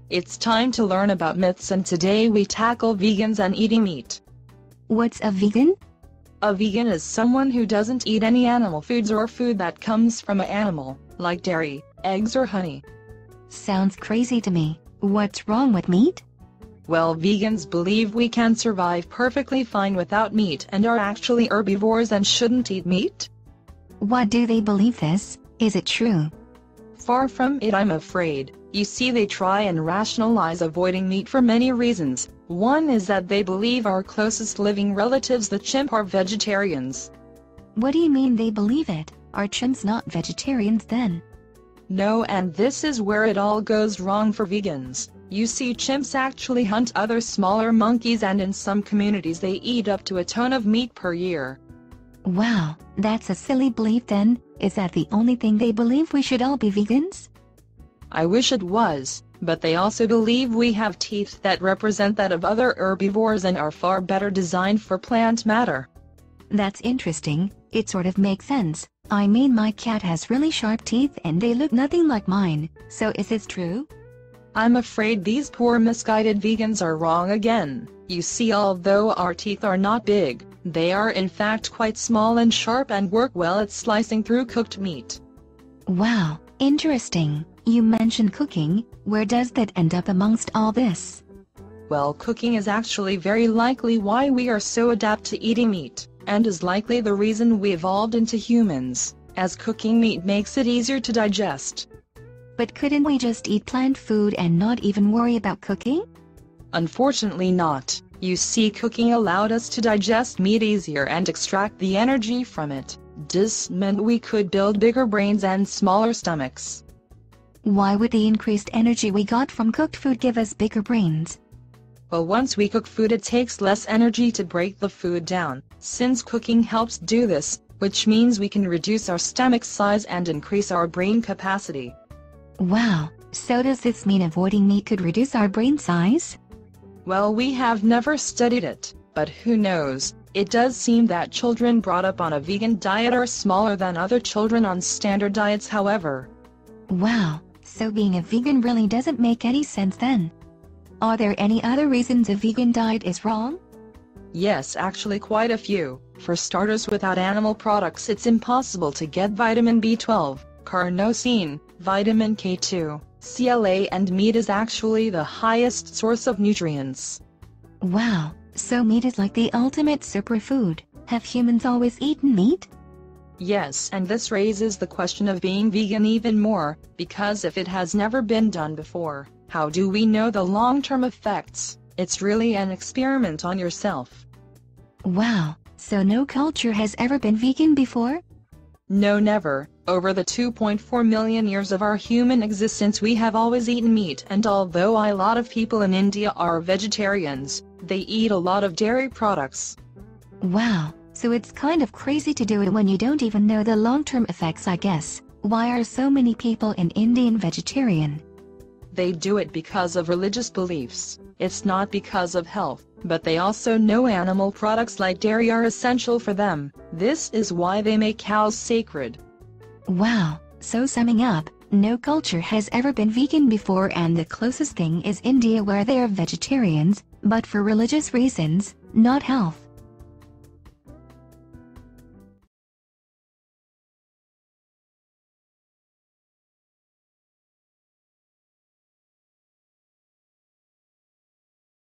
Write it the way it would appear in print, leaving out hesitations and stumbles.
It's time to learn about myths, and today we tackle vegans and eating meat. What's a vegan? A vegan is someone who doesn't eat any animal foods or food that comes from an animal, like dairy, eggs or honey. Sounds crazy to me. What's wrong with meat? Well, vegans believe we can survive perfectly fine without meat and are actually herbivores and shouldn't eat meat. Why do they believe this? Is it true? Far from it, I'm afraid. You see, they try and rationalize avoiding meat for many reasons. One is that they believe our closest living relatives, the chimp, are vegetarians. What do you mean they believe it? Are chimps not vegetarians then? No, and this is where it all goes wrong for vegans. You see, chimps actually hunt other smaller monkeys, and in some communities they eat up to a ton of meat per year. Wow, that's a silly belief then. Is that the only thing they believe we should all be vegans? I wish it was, but they also believe we have teeth that represent that of other herbivores and are far better designed for plant matter. That's interesting. It sort of makes sense. I mean, my cat has really sharp teeth and they look nothing like mine. So is this true? I'm afraid these poor misguided vegans are wrong again. You see, although our teeth are not big, they are in fact quite small and sharp and work well at slicing through cooked meat. Wow, interesting. You mentioned cooking. Where does that end up amongst all this? Well, cooking is actually very likely why we are so adept to eating meat, and is likely the reason we evolved into humans, as cooking meat makes it easier to digest. But couldn't we just eat plant food and not even worry about cooking? Unfortunately not. You see, cooking allowed us to digest meat easier and extract the energy from it. This meant we could build bigger brains and smaller stomachs. Why would the increased energy we got from cooked food give us bigger brains? Well, once we cook food, it takes less energy to break the food down, since cooking helps do this, which means we can reduce our stomach size and increase our brain capacity. Wow, so does this mean avoiding meat could reduce our brain size? Well, we have never studied it, but who knows? It does seem that children brought up on a vegan diet are smaller than other children on standard diets, however. Wow, so being a vegan really doesn't make any sense then. Are there any other reasons a vegan diet is wrong? Yes, actually quite a few. For starters, without animal products it's impossible to get vitamin B12, carnosine, vitamin K2, CLA, and meat is actually the highest source of nutrients. Wow, so meat is like the ultimate superfood. Have humans always eaten meat? Yes, and this raises the question of being vegan even more, because if it has never been done before, how do we know the long-term effects? It's really an experiment on yourself. Wow, so no culture has ever been vegan before? No, never. Over the 2.4 million years of our human existence we have always eaten meat, and although a lot of people in India are vegetarians, they eat a lot of dairy products. Wow, so it's kind of crazy to do it when you don't even know the long-term effects, I guess. Why are so many people in India vegetarian? They do it because of religious beliefs. It's not because of health, but they also know animal products like dairy are essential for them. This is why they make cows sacred. Wow, so summing up, no culture has ever been vegan before, and the closest thing is India, where they are vegetarians, but for religious reasons, not health.